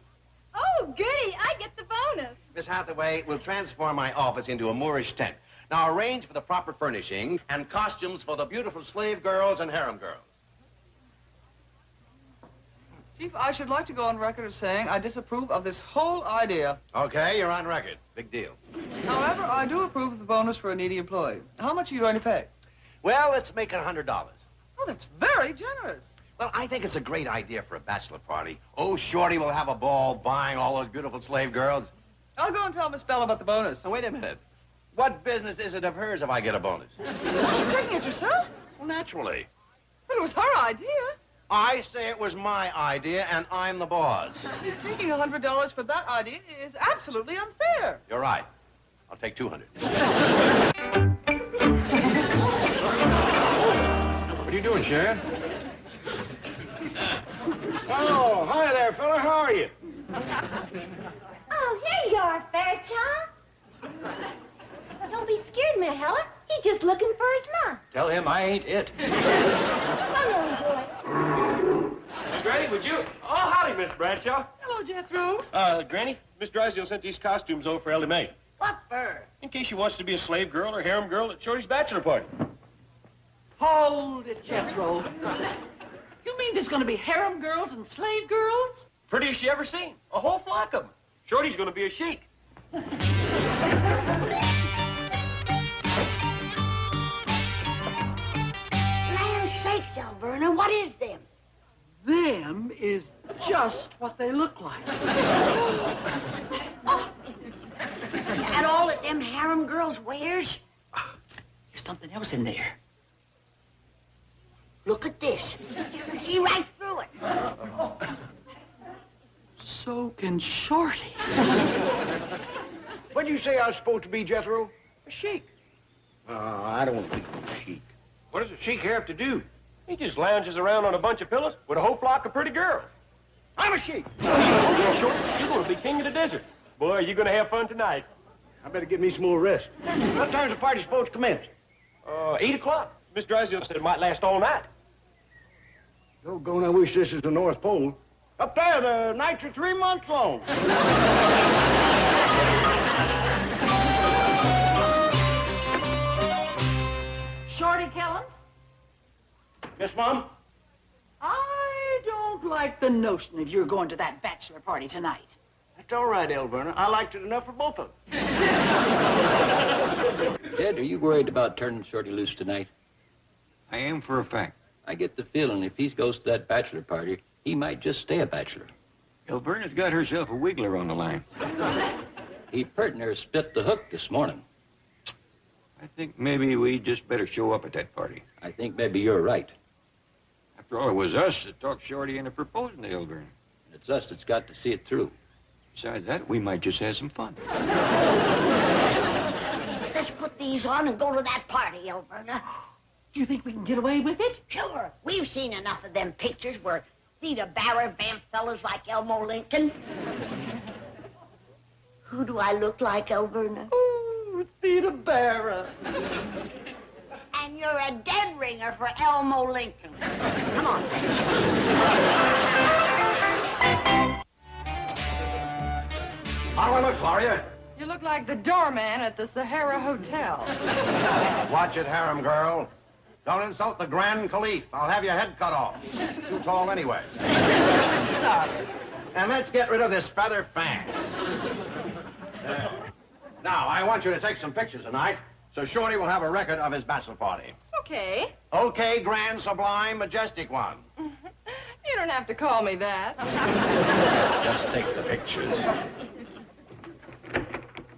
Oh, goody. I get the bonus. Miss Hathaway, we'll transform my office into a Moorish tent. Now, arrange for the proper furnishing and costumes for the beautiful slave girls and harem girls. Chief, I should like to go on record as saying I disapprove of this whole idea. Okay, you're on record. Big deal. However, I do approve of the bonus for a needy employee. How much are you going to pay? Well, let's make it $100. Oh, that's very generous. Well, I think it's a great idea for a bachelor party. Oh, Shorty will have a ball buying all those beautiful slave girls. I'll go and tell Miss Bell about the bonus. Now, wait a minute. What business is it of hers if I get a bonus? You're taking it yourself? Well, naturally. But it was her idea. I say it was my idea, and I'm the boss. Chief, taking $100 for that idea is absolutely unfair. You're right. I'll take $200. What are you doing, Sharon? Oh, hi there, fella. How are you? Oh, here you are, Fairchild. Don't be scared, Matt Heller. He's just looking for his lunch. Tell him I ain't it. Come on, boy. Granny, would you? Oh, howdy, Miss Bradshaw. Hello, Jethro. Granny, Miss Drysdale sent these costumes over for Ellie Mae. What for? In case she wants to be a slave girl or harem girl at Shorty's bachelor party. Hold it, Jethro. You mean there's going to be harem girls and slave girls? Prettiest you ever seen. A whole flock of them. Shorty's going to be a sheik. Land sakes, Alverna, what What is them? Them is just what they look like. Oh. Is that all that them harem girls wears? There's something else in there. Look at this. You can see right through it. So can Shorty. What'd you say I was supposed to be, Jethro? A sheik. I don't want to be a sheik. What does a sheik have to do? He just lounges around on a bunch of pillows with a whole flock of pretty girls. I'm a sheik. Oh, yeah, Shorty, you're going to be king of the desert. Boy, you're going to have fun tonight. I better get me some more rest. What time's the party supposed to commence? 8 o'clock. Miss Drysdale said it might last all night. Doggone, I wish this is the North Pole. Up there, the nights are 3 months long. Shorty Kellums? Yes, Mom? I don't like the notion of you're going to that bachelor party tonight. That's all right, Elverna. I liked it enough for both of them. Ted, are you worried about turning Shorty loose tonight? I am for a fact. I get the feeling if he goes to that bachelor party, he might just stay a bachelor. Elverna's got herself a wiggler on the line. He pert near split the hook this morning. I think maybe we just better show up at that party. I think maybe you're right. After all, it was us that talked Shorty into proposing to Elverna. It's us that's got to see it through. Besides that, we might just have some fun. Let's put these on and go to that party, Elverna. Do you think we can get away with it? Sure. We've seen enough of them pictures where Theda Barra vamp fellas like Elmo Lincoln. Who do I look like, Elverna? Oh, Theda Barra. And you're a dead ringer for Elmo Lincoln. Come on, let's get How do I look, Gloria? You look like the doorman at the Sahara Hotel. Watch it, harem girl. Don't insult the Grand Caliph. I'll have your head cut off. Too tall anyway. Sorry. And let's get rid of this feather fan. Now, I want you to take some pictures tonight, so Shorty will have a record of his bachelor party. Okay. Okay, grand, sublime, majestic one. You don't have to call me that. Just take the pictures.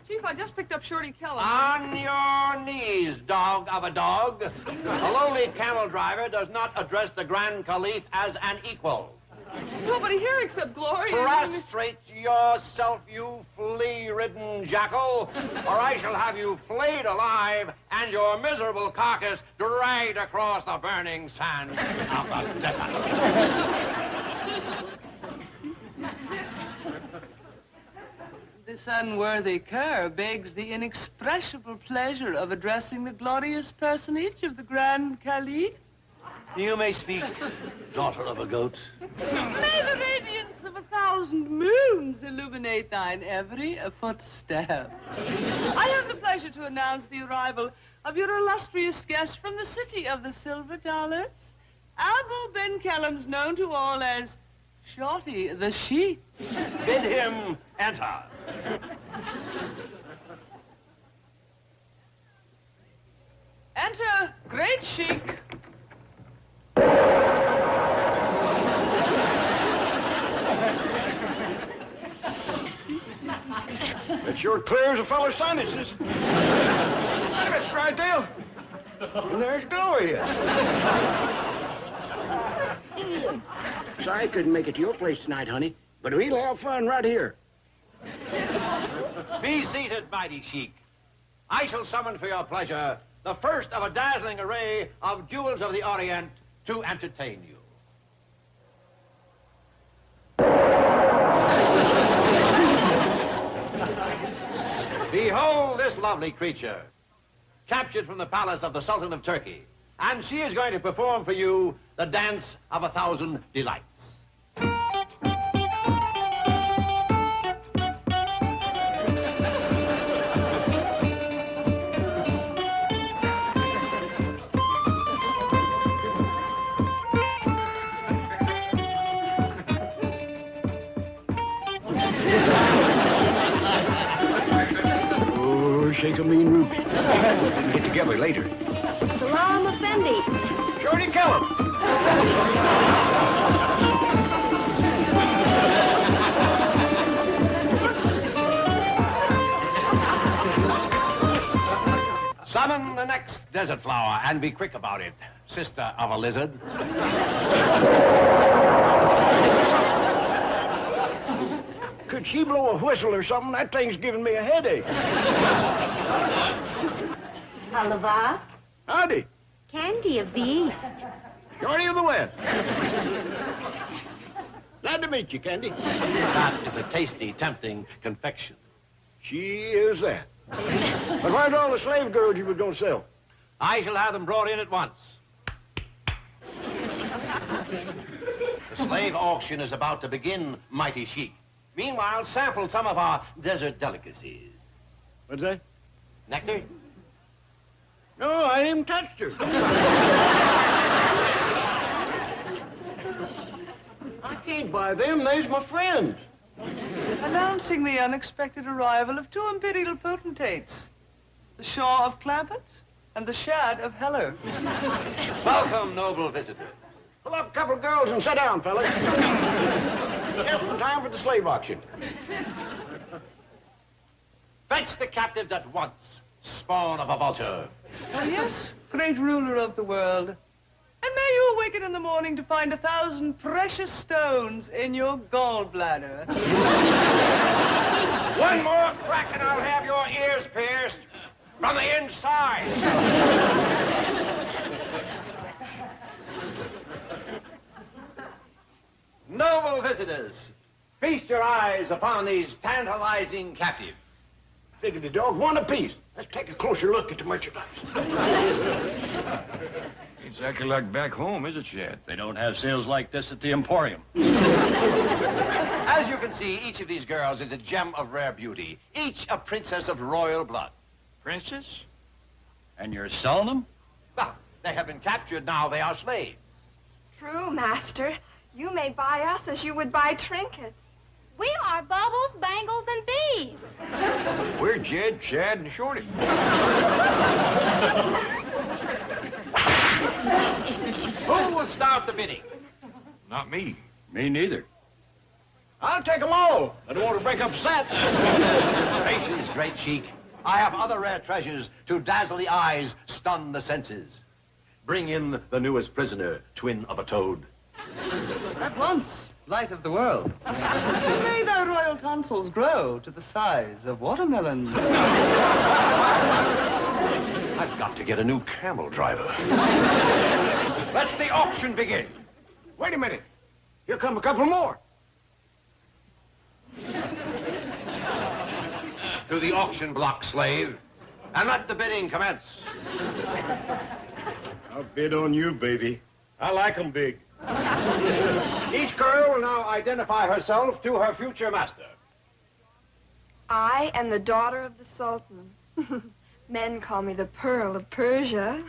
Chief, I just picked up Shorty Kellum. On your knees, dog of a dog. A lowly camel driver does not address the Grand Caliph as an equal. There's nobody here except Gloria. Prostrate yourself, you flea-ridden jackal, or I shall have you flayed alive and your miserable carcass dragged across the burning sand of the desert. This unworthy cur begs the inexpressible pleasure of addressing the glorious personage of the Grand Caliph. You may speak, daughter of a goat. May the radiance of 1,000 moons illuminate thine every footstep. I have the pleasure to announce the arrival of your illustrious guest from the city of the silver dollars, Abel Ben Kellums, known to all as Shorty the Sheik. Bid him enter. Enter, great Sheik. It sure clears a fellow's sinuses. Hey, Miss Drysdale. And there's Gloria. Sorry I couldn't make it to your place tonight, honey, but we'll have fun right here. Be seated, mighty Sheik. I shall summon for your pleasure the first of a dazzling array of jewels of the Orient to entertain you. Behold this lovely creature, captured from the palace of the Sultan of Turkey, and she is going to perform for you the dance of 1,000 delights. Oh, shake a mean root. We can get together later. Salam Effendi. Shorty, kill him. Summon the next desert flower and be quick about it, sister of a lizard. Could she blow a whistle or something? That thing's giving me a headache. Oliver, Howdy. Candy of the East. Shorty of the West. Glad to meet you, Candy. That is a tasty, tempting confection. She is that. But where's all the slave girls you were going to sell? I shall have them brought in at once. The slave auction is about to begin, mighty chic. Meanwhile, sample some of our desert delicacies. What's that? Nectar? No, I ain't even touched her. I can't buy them. They's my friends. Announcing the unexpected arrival of two imperial potentates, the Shaw of Clampett and the Shad of Heller. Welcome, noble visitor. Pull up a couple of girls and sit down, fellas. Just in time for the slave auction. Fetch the captives at once, spawn of a vulture. Oh, yes, great ruler of the world. And may you awaken in the morning to find 1,000 precious stones in your gallbladder. One more crack and I'll have your ears pierced from the inside. Noble visitors, feast your eyes upon these tantalizing captives. Diggity dog, one apiece. Let's take a closer look at the merchandise. Exactly like back home, is it, Shad? They don't have sales like this at the Emporium. As you can see, each of these girls is a gem of rare beauty, each a princess of royal blood. Princess? And you're selling them? Well, they have been captured, now they are slaves. True, Master. You may buy us as you would buy trinkets. We are baubles, bangles, and beads. We're Jed, Shad, and Shorty. Who will start the bidding? Not me. Me neither. I'll take them all. I don't want to break up the set. Patience, great sheik. I have other rare treasures to dazzle the eyes, stun the senses. Bring in the newest prisoner, twin of a toad. At once, light of the world. And may thy royal tonsils grow to the size of watermelons. I've got to get a new camel driver. Let the auction begin. Wait a minute. Here come a couple more. To the auction block, slave, and let the bidding commence. I'll bid on you, baby. I like 'em big. Each girl will now identify herself to her future master. I am the daughter of the Sultan. Men call me the Pearl of Persia.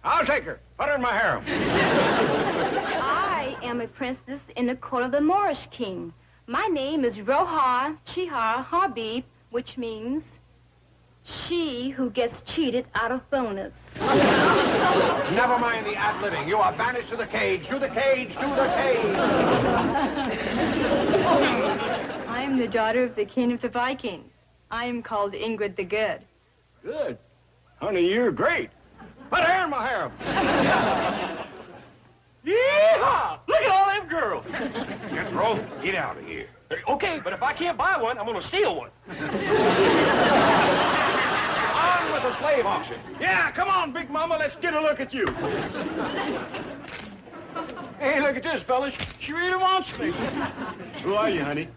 I'll take her. Put her in my harem. I am a princess in the court of the Moorish king. My name is Rohar Chihar Habib, which means she who gets cheated out of bonus. Never mind the ad-libbing. You are banished to the cage, to the cage, to the cage. I am the daughter of the king of the Vikings. I am called Ingrid the Good. Good. Honey, you're great. Put her in my harem. Yeehaw! Look at all them girls. Jethro, get out of here. Okay, but if I can't buy one, I'm gonna steal one. On with the slave auction. Yeah, come on, Big Mama. Let's get a look at you. Hey, look at this, fellas. She really wants me. Who are you, honey?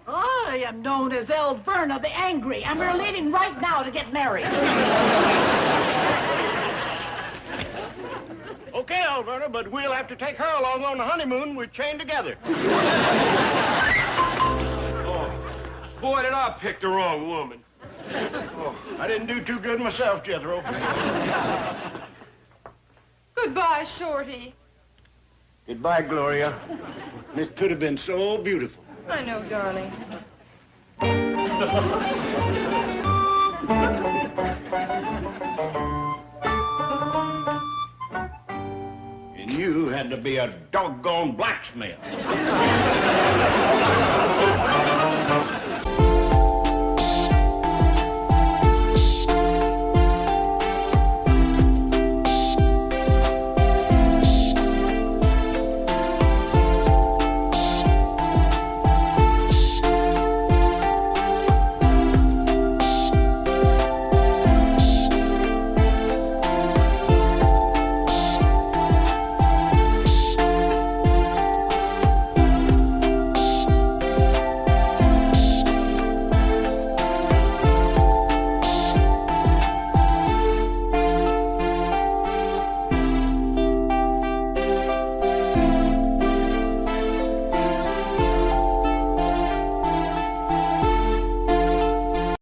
I am known as Elverna the Angry, and we're leaving right now to get married. Okay, Alverna, but we'll have to take her along on the honeymoon. We're chained together. Oh, boy, did I pick the wrong woman. Oh, I didn't do too good myself, Jethro. Goodbye, Shorty. Goodbye, Gloria. This could have been so beautiful. I know, darling. you had to be a doggone blacksmith.